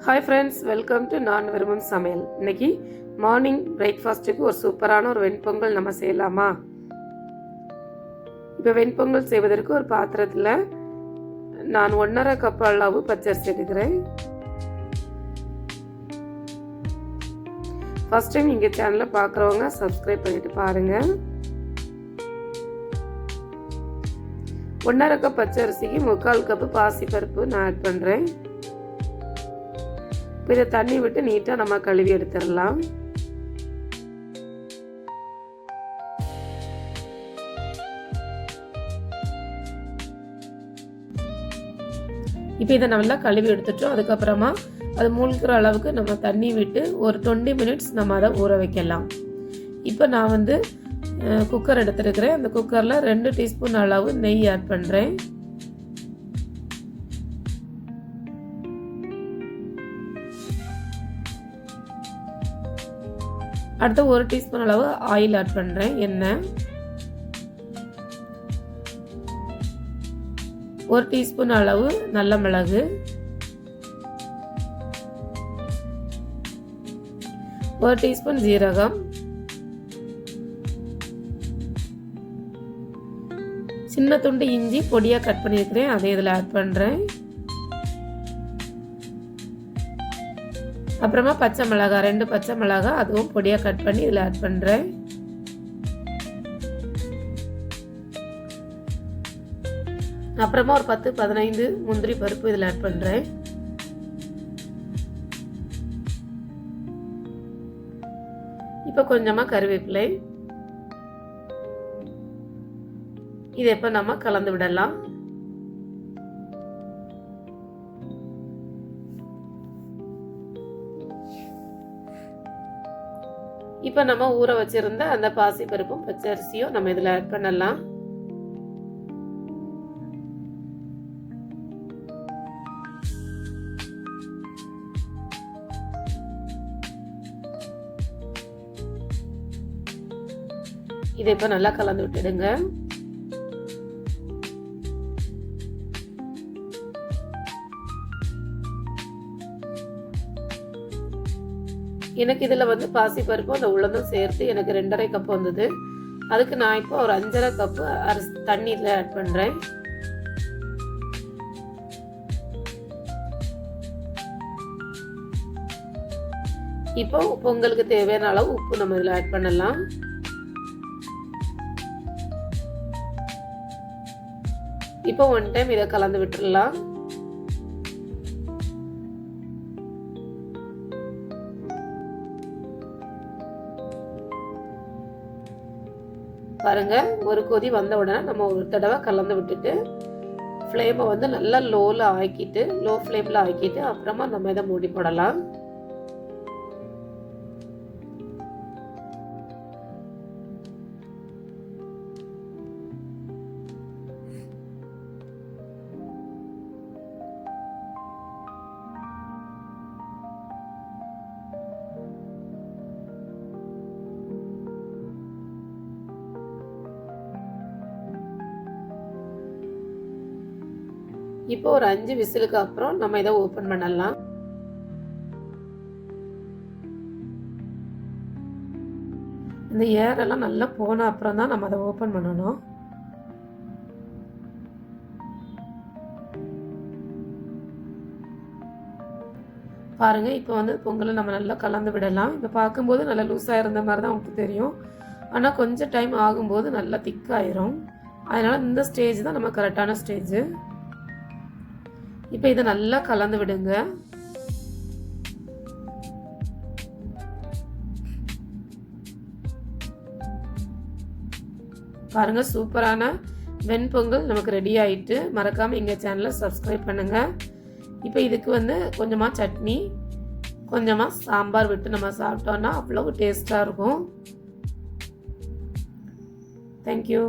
Hi friends, welcome to நான் விரும்பும் சமையல். இன்னைக்கு மார்னிங் பிரேக்ஃபாஸ்ட்டுக்கு ஒரு சூப்பரான ஒரு வெண்பொங்கல் நம்ம செய்யலாமா? இப்போ வெண்பொங்கல் செய்வதற்கு ஒரு பாத்திரத்தில் நான் 1.5 கப் அளவு பச்சரிசி எடுக்கிறேன். ஃபர்ஸ்ட் டைம் இங்கே சேனலை பார்க்குறவங்க சப்ஸ்கிரைப் பண்ணிட்டு பாருங்கள். 1.5 கப் பச்சரிசிக்கு 3/4 கப்பு பாசிப்பருப்பு நான் ஆட் பண்ணுறேன். இதை தண்ணி விட்டு நீட்டாக நம்ம கழுவி எடுத்துடலாம். இப்போ இதை நல்லா கழுவி எடுத்துட்டோம். அதுக்கப்புறமா அது மூழ்கிற அளவுக்கு நம்ம தண்ணி விட்டு ஒரு 20 மினிட்ஸ் நம்ம அதை ஊற வைக்கலாம். இப்போ நான் குக்கர் எடுத்துருக்கிறேன். அந்த குக்கரில் 2 டீஸ்பூன் அளவு நெய் ஆட் பண்ணுறேன். அடுத்து 1 டீஸ்பூன் அளவு ஆயில் ஆட் பண்ணுறேன். எண்ணெய் 1 டீஸ்பூன் அளவு நல்ல மிளகு, 1 டீஸ்பூன் ஜீரகம், சின்ன துண்டு இஞ்சி பொடியாக கட் பண்ணியிருக்கிறேன், அதை இதில் ஆட் பண்ணுறேன். அப்புறமா பச்சை மிளகாய் 2 பச்சை மிளகாய், அதுவும் பொடியாக கட் பண்ணி இதில் ஆட் பண்ணுறேன். அப்புறமா ஒரு 10-15 முந்திரி பருப்பு இதில் ஆட் பண்ணுறேன். இப்போ கொஞ்சமாக கருவேப்பிலை. இதை இப்போ நம்ம கலந்து விடலாம். இப்போ நம்ம ஊற வச்சிருந்த அந்த பாசி பருப்பும் பச்சரிசியும் நம்ம இதில் ஆட் பண்ணலாம். இதை இப்போ நல்லா கலந்து விட்டுடுங்க. எனக்கு இதில் பாசி பருப்பு அந்த உளுந்தும் சேர்த்து எனக்கு 2.5 கப் வந்தது. அதுக்கு நான் இப்போ ஒரு 5.5 கப்பு தண்ணியில் ஆட் பண்ணுறேன். இப்போ பொங்கலுக்கு தேவையான அளவு உப்பு நம்ம இதில் ஆட் பண்ணலாம். இப்போ 1 டைம் இதை கலந்து விட்டுடலாம். பாருங்க, ஒரு கொதி வந்த உடனே நம்ம ஒரு தடவை கலந்து விட்டுட்டு ஃப்ளேமை நல்லா லோ ஃப்ளேமில் ஆக்கிட்டு அப்புறமா நம்ம இதை மூடி போடலாம். இப்போ ஒரு 5 விசிலுக்கு அப்புறம் நம்ம இதை ஓபன் பண்ணலாம். இந்த ஏர் எல்லாம் நல்லா போன அப்புறம் தான் நம்ம அதை ஓபன் பண்ணணும். பாருங்க, இப்போ பொங்கலை நம்ம நல்லா கலந்து விடலாம். இப்போ பார்க்கும்போது நல்லா லூஸாக இருந்த மாதிரி தான் உங்களுக்கு தெரியும். ஆனால் கொஞ்சம் டைம் ஆகும்போது நல்லா திக்காயிரும். அதனால இந்த ஸ்டேஜ் தான் நம்ம கரெக்டான ஸ்டேஜ். இப்போ இதை நல்லா கலந்து விடுங்க. பாருங்க, சூப்பரான வெண்பொங்கல் நமக்கு ரெடி ஆயிட்டு. மறக்காம எங்க சேனலை சப்ஸ்கிரைப் பண்ணுங்க. இப்போ இதுக்கு கொஞ்சமா சட்னி, கொஞ்சமா சாம்பார் விட்டு நம்ம சாப்பிட்டோம்னா அவ்வளவு டேஸ்டா இருக்கும். தேங்க்யூ.